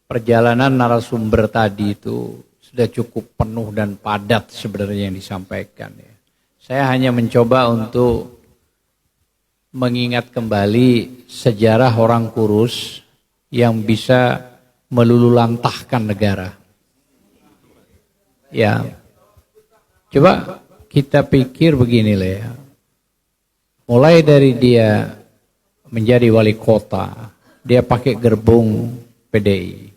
perjalanan narasumber tadi itu sudah cukup penuh dan padat sebenarnya yang disampaikan ya. Saya hanya mencoba untuk mengingat kembali sejarah orang kurus yang bisa melululantahkan negara. Ya, coba kita pikir beginilah ya. Mulai dari dia menjadi wali kota, dia pakai gerbong PDI.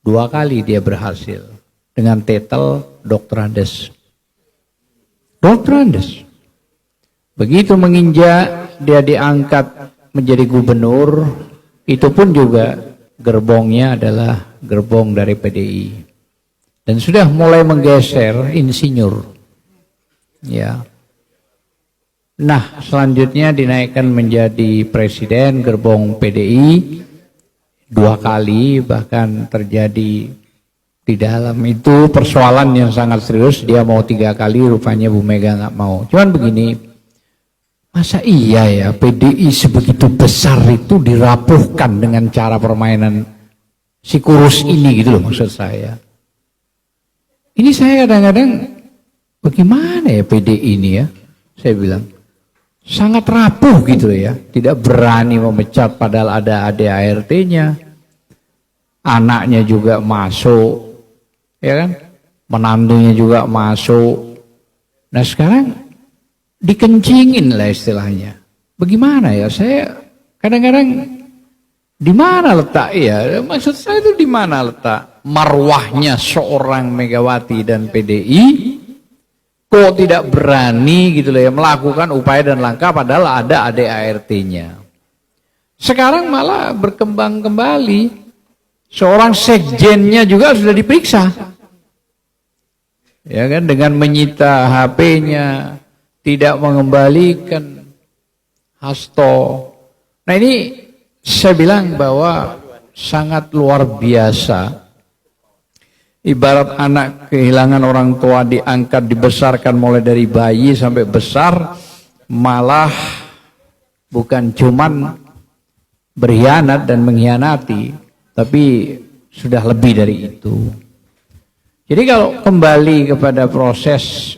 2 kali dia berhasil dengan titel Dr. Andes. Dr. Andes. Begitu menginjak dia diangkat menjadi gubernur, itu pun juga gerbongnya adalah gerbong dari PDI. Dan sudah mulai menggeser insinyur. Ya. Nah, selanjutnya dinaikkan menjadi presiden gerbong PDI 2 kali, bahkan terjadi di dalam itu persoalan yang sangat serius. Dia mau 3 kali, rupanya Bu Mega nggak mau. Cuman begini, masa iya ya PDI sebegitu besar itu dirapuhkan dengan cara permainan si kurus ini gitu loh maksud saya. Ini saya kadang-kadang bagaimana ya PDI ini ya, saya bilang. Sangat rapuh gitu ya, tidak berani memecat padahal ada ADART-nya, anaknya juga masuk, ya kan, menantunya juga masuk. Nah sekarang dikencingin lah istilahnya. Bagaimana ya? Saya kadang-kadang di mana letak ya? Maksud saya itu di mana letak marwahnya seorang Megawati dan PDI? Kok tidak berani gitu loh ya melakukan upaya dan langkah padahal ada ADART-nya. Sekarang malah berkembang kembali. Seorang sekjennya juga sudah diperiksa. Ya kan, dengan menyita HP-nya, tidak mengembalikan hasto. Nah ini saya bilang bahwa sangat luar biasa. Ibarat anak kehilangan orang tua, diangkat, dibesarkan mulai dari bayi sampai besar, malah bukan cuman berkhianat dan mengkhianati, tapi sudah lebih dari itu. Jadi kalau kembali kepada proses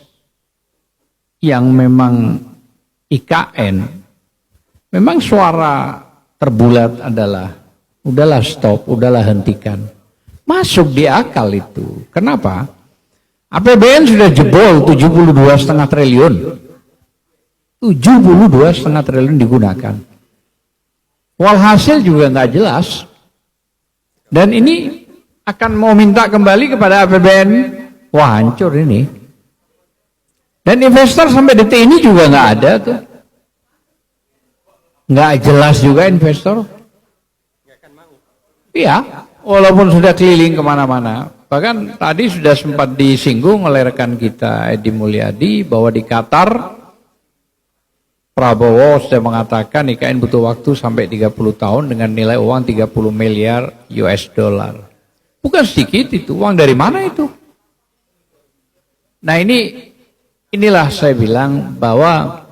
yang memang IKN, memang suara terbulat adalah, udahlah stop, udahlah hentikan. Masuk di akal itu. Kenapa? APBN sudah jebol 72,5 triliun. 72,5 triliun digunakan. Walhasil juga nggak jelas. Dan ini akan mau minta kembali kepada APBN. Wah hancur ini. Dan investor sampai detik ini juga nggak ada tuh. Nggak jelas juga investor. Iya. Walaupun sudah keliling kemana-mana. Bahkan tadi sudah sempat disinggung oleh rekan kita Edi Mulyadi bahwa di Qatar Prabowo sudah mengatakan IKN butuh waktu sampai 30 tahun dengan nilai uang 30 miliar US dollar. Bukan sedikit itu, uang dari mana itu? Nah inilah saya bilang bahwa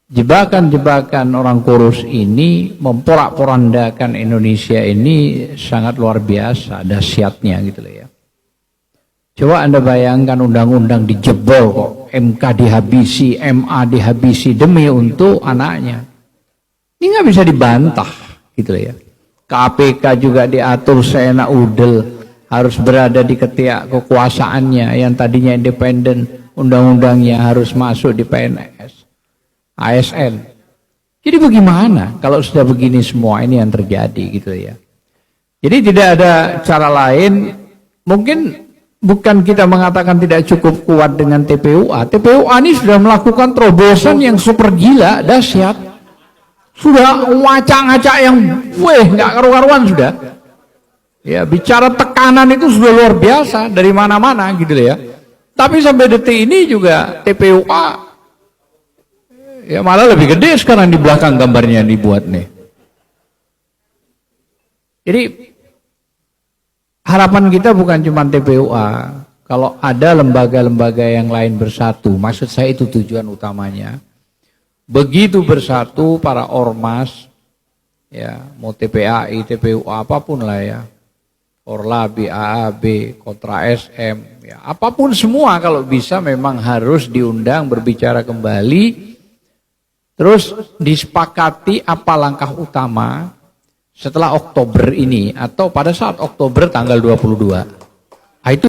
jebakan-jebakan orang kurus ini memporak-porandakan Indonesia ini sangat luar biasa dahsyatnya gitu loh ya. Coba Anda bayangkan undang-undang dijebol kok, MK dihabisi, MA dihabisi demi untuk anaknya. Ini nggak bisa dibantah gitu loh ya. KPK juga diatur seenak udel, harus berada di ketiak kekuasaannya yang tadinya independen, undang-undangnya harus masuk di PNS. ASN. Jadi bagaimana kalau sudah begini semua ini yang terjadi gitu ya. Jadi tidak ada cara lain. Mungkin bukan kita mengatakan tidak cukup kuat dengan TPUA. TPUA ini sudah melakukan terobosan yang super gila, dahsyat. Sudah ngacak-ngacak yang nggak karu-karuan sudah. Ya, bicara tekanan itu sudah luar biasa dari mana-mana gitu ya. Tapi sampai detik ini juga TPUA ya malah lebih gede sekarang di belakang gambarnya yang dibuat nih. Jadi harapan kita bukan cuma TPUA. Kalau ada lembaga-lembaga yang lain bersatu, maksud saya itu tujuan utamanya. Begitu bersatu para ormas, ya mau TPAI, TPUA apapun lah ya, Orlabi, AAB, Kontra SM, ya, apapun semua kalau bisa memang harus diundang berbicara kembali, terus disepakati apa langkah utama setelah Oktober ini atau pada saat Oktober tanggal 22.